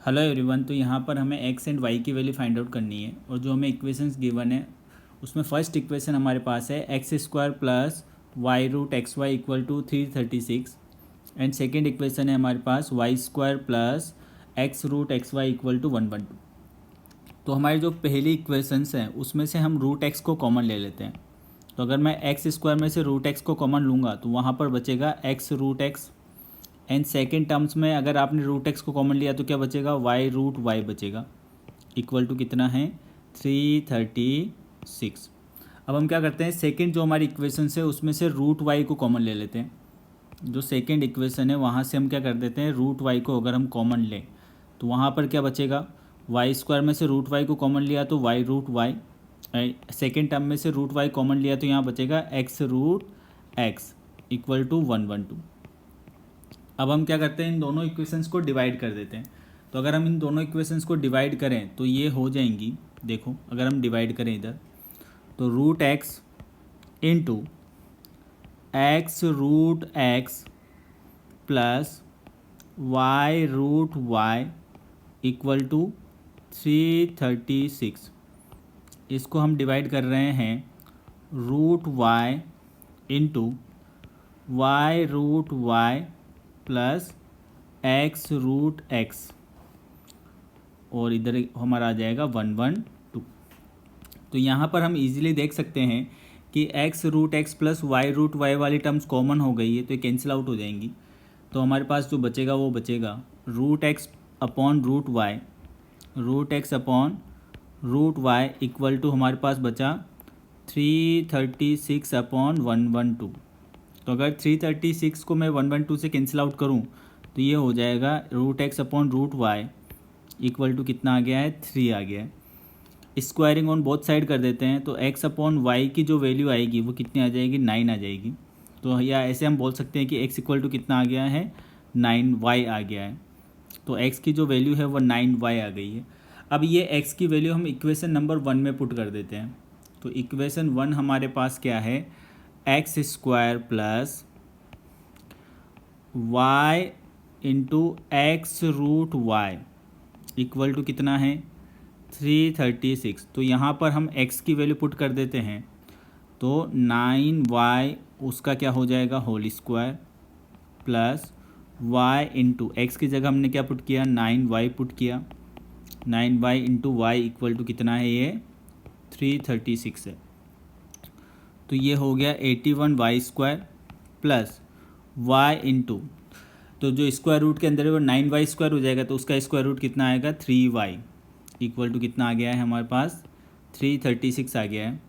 Hello everyone. तो यहाँ पर हमें एक्स एंड वाई की वैल्यू फाइंड आउट करनी है और जो हमें इक्वेशंस गिवन है उसमें फर्स्ट इक्वेशन हमारे पास है X square plus Y root X Y equal to 336 and second equation है हमारे पास Y square plus X root X Y equal to 112। तो हमारी जो पहली इक्वेशंस हैं उसमें से हम रूट एक्स को कॉमन ले लेते हैं। तो अगर मैं एक्स स्क्वायर में से रूट एक्स को कॉमन लूँगा तो वहाँ पर बचेगा X root X and second terms में अगर आपने रूट एक्स को कॉमन लिया तो क्या बचेगा वाई रूट वाई बचेगा इक्वल टू कितना है 336। अब हम क्या करते हैं सेकेंड जो हमारी इक्वेशन है उसमें से रूट वाई को कॉमन ले लेते हैं। जो सेकेंड इक्वेशन है वहाँ से हम क्या कर देते हैं रूट वाई को अगर हम कॉमन लें तो वहाँ पर क्या बचेगा वाई स्क्वायर में से रूट वाई को कॉमन लिया तो Y root Y, second term में से रूट वाई कॉमन लिया तो यहाँ बचेगा X root X equal to 112। अब हम क्या करते हैं इन दोनों इक्वेशंस को डिवाइड कर देते हैं। तो अगर हम इन दोनों इक्वेशंस को डिवाइड करें तो ये हो जाएंगी, देखो अगर हम डिवाइड करें इधर तो root X into X root X plus Y root Y equal to 336। इसको हम डिवाइड कर रहे हैं root Y into Y root Y plus X root X और इधर हमारा आ जाएगा 112। तो यहाँ पर हम इजीली देख सकते हैं कि X root X plus Y root Y वाली टर्म्स कॉमन हो गई है तो ये कैंसिल आउट हो जाएंगी। तो हमारे पास जो बचेगा वो बचेगा root X upon root X upon root Y equal to हमारे पास बचा 336 अपॉन 112। तो अगर 336 को मैं 112 से कैंसिल आउट करूं तो ये हो जाएगा root X upon root Y equal to कितना आ गया है 3 आ गया है। स्क्वायरिंग ऑन बोथ साइड कर देते हैं तो एक्स अपॉन वाई की जो वैल्यू आएगी वो कितनी आ जाएगी 9 आ जाएगी। तो या ऐसे हम बोल सकते हैं कि एक्स इक्वल टू कितना आ गया है 9 वाई आ गया है। तो एक्स की जो वैल्यू है वो 9 वाई आ गई है। अब ये एक्स की वैल्यू हम इक्वेशन नंबर 1 में पुट कर देते हैं। तो इक्वेशन 1 हमारे पास क्या है X square plus Y into X root Y equal to कितना है 336। तो यहाँ पर हम x की वैल्यू पुट कर देते हैं तो 9y उसका क्या हो जाएगा whole square plus y into X की जगह हमने क्या पुट किया 9y पुट किया 9y into Y equal to कितना है ये 336 है। तो ये हो गया 81y square plus y into तो जो स्क्वायर रूट के अंदर है वो 9y स्क्वायर हो जाएगा तो उसका स्क्वायर रूट कितना आएगा 3y इक्वल टू कितना आ गया है हमारे पास 336 आ गया है।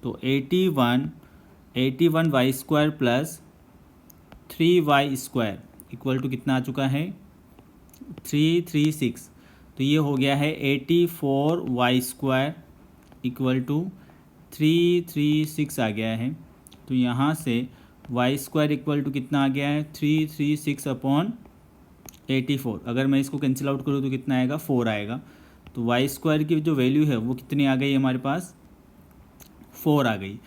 तो 81y square plus 3y square equal to कितना आ चुका है 336। तो ये हो गया है 84y स्क्वायर इक्वल टू 336 आ गया है। तो यहाँ से वाई स्क्वायर इक्वल टू कितना आ गया है 336 अपॉन 84। अगर मैं इसको कैंसिल आउट करूँ तो कितना आएगा 4 आएगा। तो वाई स्क्वायर की जो वैल्यू है वो कितनी आ गई हमारे पास 4 आ गई।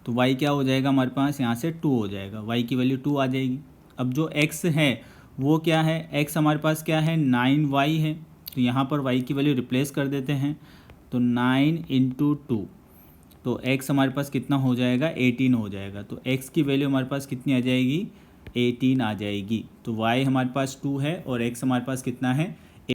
तो वाई क्या हो जाएगा हमारे पास यहाँ से 2 हो जाएगा, वाई की वैल्यू 2 आ जाएगी। अब जो एक्स है वो क्या है एक्स हमारे पास क्या है 9y है। तो यहाँ पर वाई की वैल्यू रिप्लेस कर देते हैं तो 9 इंटू 2 तो x हमारे पास कितना हो जाएगा 18 हो जाएगा। तो x की वैल्यू हमारे पास कितनी आ जाएगी 18 आ जाएगी। तो y हमारे पास 2 है और x हमारे पास कितना है